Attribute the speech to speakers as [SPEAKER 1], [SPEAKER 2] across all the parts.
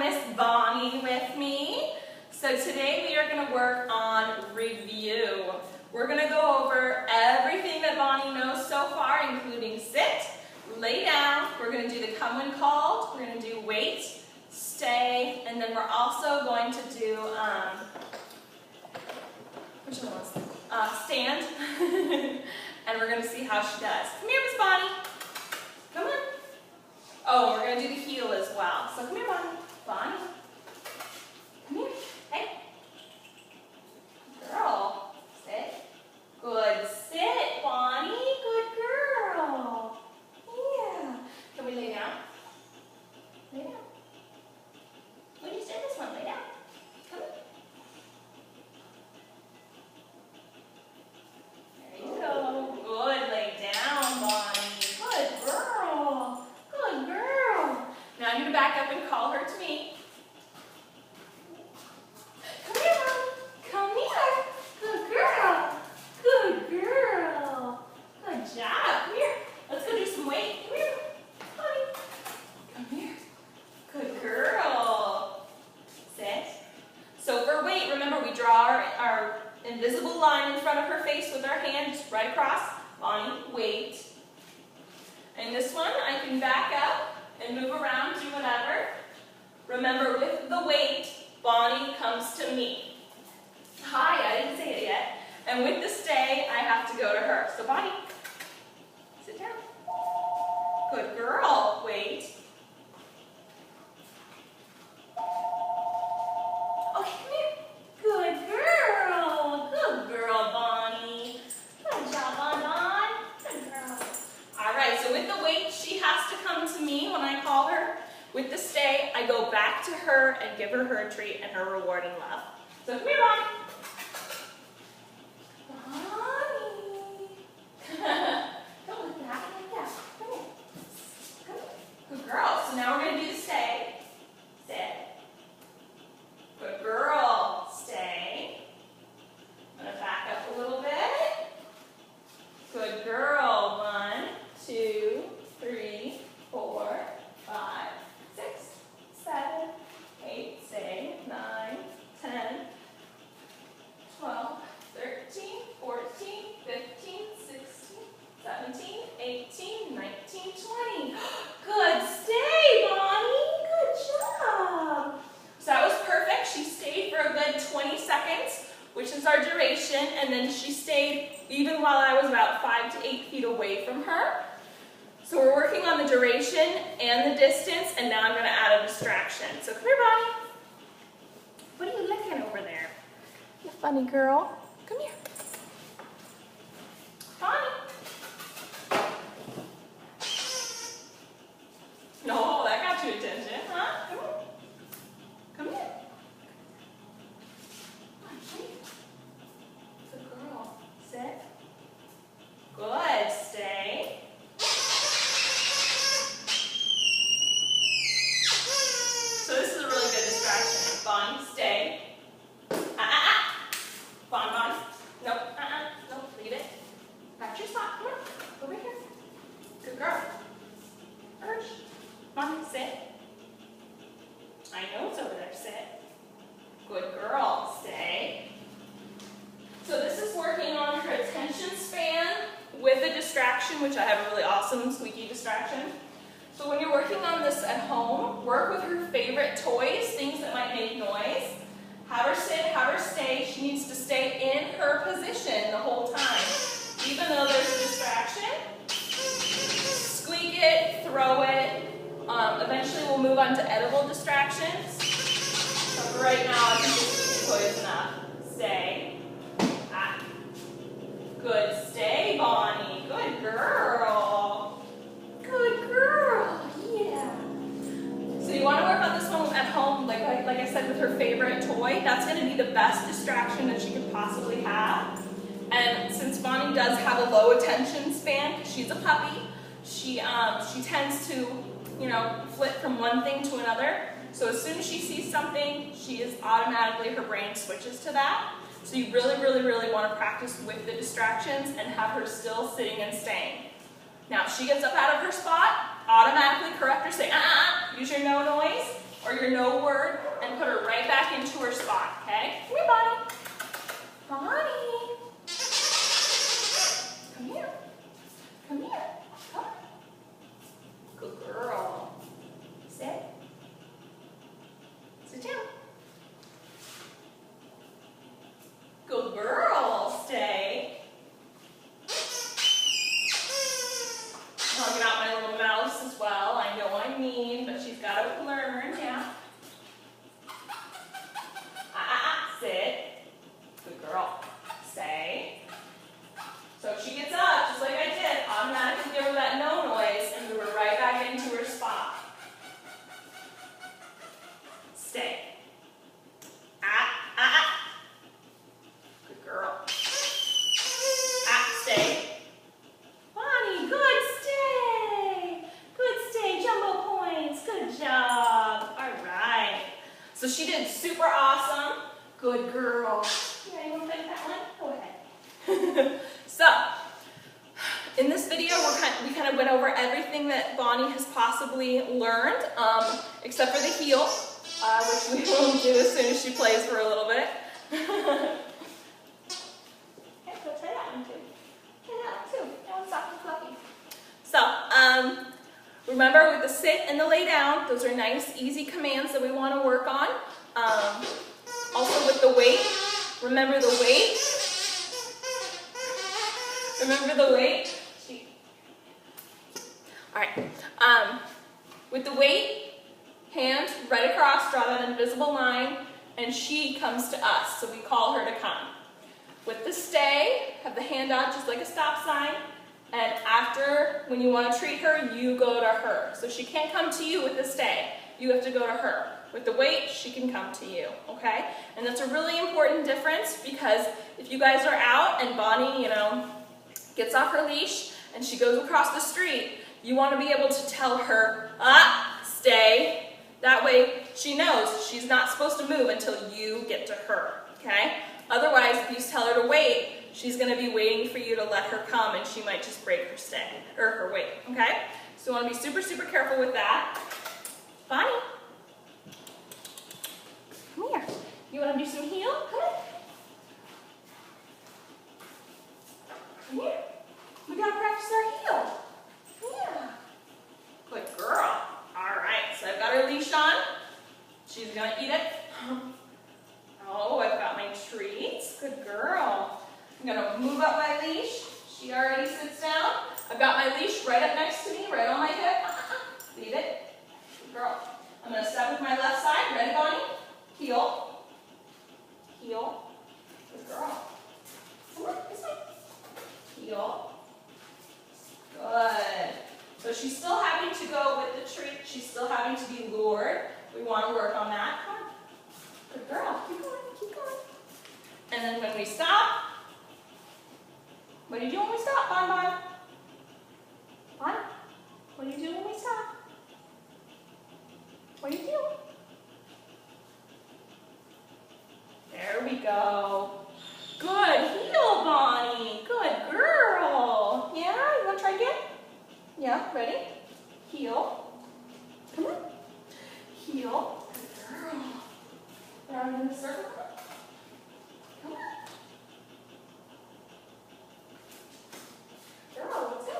[SPEAKER 1] Miss Bonnie with me. So today we are going to work on review. We're going to go over everything that Bonnie knows so far, including sit, lay down. We're going to do the come when called. We're going to do wait, stay, and then we're also going to do which one was it? Stand. And we're going to see how she does. Come here, Miss Bonnie. Come on. Oh, we're going to do the heel as well. So come here, Bonnie. Bonnie. Come here. Hey. Girl. Sit. Good. Sit, Bonnie. Good girl. Yeah. Can we lay down? Lay down. When you sit this one, lay down. Come on. There you go. Good. Lay down, Bonnie. Good girl. Good girl. Now I'm going to back up and call her to me. Come here, Bonnie. Come here. Good girl. Good girl. Good job. Come here. Let's go do some weight. Come here, Bonnie. Come here. Good girl. Sit. So for weight, remember we draw our invisible line in front of her face with our hand just right across. Bonnie, wait. And this one, I can back up and move around, do whatever. Remember, with the weight, Bonnie comes to me. Hi, I didn't say it yet. And with the stay, I have to go to her. So Bonnie, sit down. Good girl. Wait. Okay, come here. Good girl. Good girl, Bonnie. Good job, Bon. Good girl. All right, so with the wait, she has to come to me when I call her. With the stay, I go back to her and give her her treat and her reward and love. So come here, Bonnie. Bonnie. Don't look that like that. Come here. Come here. Good girl. So now we're going to do the stay. Sit. Good girl. Stay. I'm going to back up a little bit. Good girl. 1, 2, 3, 4, 5, 6, 7, 8, stay, 9, 10, 12, 13, 14, 15, 16, 17, 18, 19, 20. Good stay, Bonnie. Good job. So that was perfect. She stayed for a good 20 seconds, which is our duration, and then she stayed even while I was about 5 to 8 feet away from her. So we're working on the duration and the distance, and now I'm going to add a distraction. So come here, Bonnie. What are you looking over there? You funny girl. Come here. Bonnie. No, that got your attention, huh? Come here. Come here. Good girl. Sit. Good. Stay. So this is a really good distraction. Bonnie, stay. Bonnie. Nope. Nope. Leave it. Back to your spot. Come on. Over here. Good girl. Urge. Bonnie, sit. I know it's over there. Sit. Good girl. Stay. So this is working on her attention span with a distraction, which I have a really awesome squeaky distraction. So when you're working on this at home, work with her favorite toys, things that might make noise. Have her sit, have her stay. She needs to stay in her position the whole time. Even though there's a distraction, squeak it, throw it. Eventually we'll move on to edible distractions. So for right now, I think this toy is enough. Stay. Good stay, Bonnie. Good girl. Good girl. Yeah. So you want to work on this one at home, like I said, with her favorite toy. That's going to be the best distraction that she could possibly have. And since Bonnie does have a low attention span, because she's a puppy, she tends to, flip from one thing to another. So as soon as she sees something, her brain switches to that. So you really, really, really want to practice with the distractions and have her still sitting and staying. Now, if she gets up out of her spot, automatically correct her, say, use your no noise, or for your no word and put her right back into her spot, okay? Come here, Bonnie. Bonnie. Come here. Come here. Come. Good girl. Sit. Sit down. Good girl. Stay. I'll get out my little mouse as well. I know I mean, but she's got to learn, yeah. Sit. Good girl. Stay. So if she gets up, just like I did, automatically give her that no noise and move her right back into her spot. Stay. Good girl. Stay. Bonnie, good, stay. Good, stay. Jumbo points. Good job. All right. So she did super awesome. Good girl. Yeah, you want to take that one? Go ahead. So, in this video, we kind of went over everything that Bonnie has possibly learned, except for the heel, which we will do as soon as she plays for a little bit. Okay, go try that one too. Try that one too. That one's soft and fluffy. So, remember with the sit and the lay down, those are nice, easy commands that we want to work on. Also with the weight, remember the weight. Remember the weight. All right. With the weight, hand right across, draw that invisible line, and she comes to us, so we call her to come. With the stay, have the hand out just like a stop sign, and after, when you want to treat her, you go to her. So she can't come to you with the stay. You have to go to her. With the weight, she can come to you, okay? And that's a really important difference because if you guys are out and Bonnie, gets off her leash and she goes across the street, you want to be able to tell her, stay. That way she knows she's not supposed to move until you get to her, okay? Otherwise, if you tell her to wait, she's going to be waiting for you to let her come and she might just break her stay, or her weight, okay? So you want to be super, super careful with that. Bonnie, come here. You want to do some heel? Come on. Come here. We got to practice our heel. Yeah. Good girl. All right, so I've got her leash on. She's going to eat it. Oh, I've got my treats. Good girl. I'm going to move up my leash. She already sits down. I've got my leash right up next to me, right on my hip. Leave it. Good girl. I'm going to step with my left side. Ready, Bonnie? Heel. Heel. Good girl. Come on, this way. Heel. Good. So she's still having to go with the treat. She's still having to be lured. We want to work on that. Come on. Good girl. Keep going. Keep going. And then when we stop, what do you do when we stop, Bon Bon? Bon? What do you do when we stop? What do you do? There we go. Good heel, Bonnie. Good girl. Yeah, you want to try again? Yeah, ready? Heel. Come on. Heel. Good girl. Around in the circle. Come on. Girl, let's go.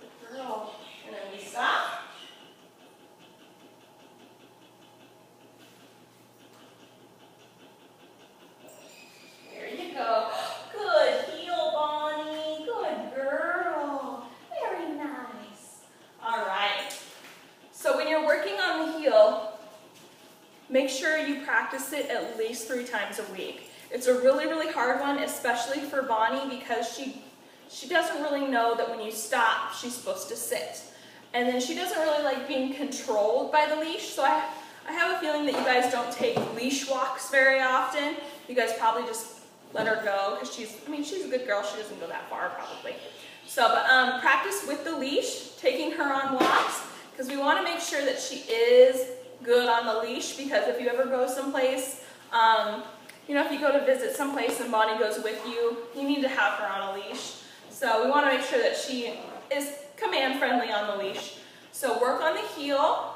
[SPEAKER 1] Good girl. And then we stop. There you go. Good heel, Bonnie. Good girl. Very nice. All right. So when you're working on the heel, make sure you practice it at least 3 times a week. It's a really, really hard one, especially for Bonnie because she doesn't really know that when you stop, she's supposed to sit. And then she doesn't really like being controlled by the leash, so I have a feeling that you guys don't take leash walks very often. You guys probably just let her go because she's a good girl. She doesn't go that far probably. So, but practice with the leash, taking her on walks, because we want to make sure that she is good on the leash, because if you ever go someplace, if you go to visit someplace and Bonnie goes with you, you need to have her on a leash. So we want to make sure that she is command friendly on the leash. So work on the heel.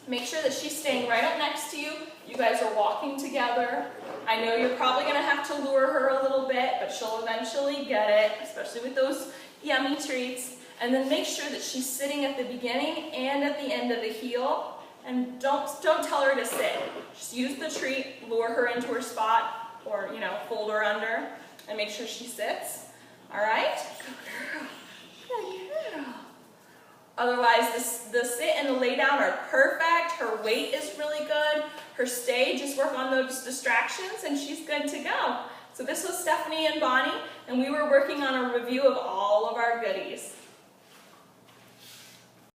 [SPEAKER 1] Make sure that she's staying right up next to you. You guys are walking together. I know you're probably going to have to lure her a little bit, but she'll eventually get it, especially with those yummy treats. And then make sure that she's sitting at the beginning and at the end of the heel. And don't tell her to sit. Just use the treat, lure her into her spot, or, you know, fold her under, and make sure she sits. All right? Good girl. Good girl. Otherwise, the sit and the lay down are perfect. Her weight is really good. Her stay, just work on those distractions, and she's good to go. So this was Stephanie and Bonnie, and we were working on a review of all of our goodies.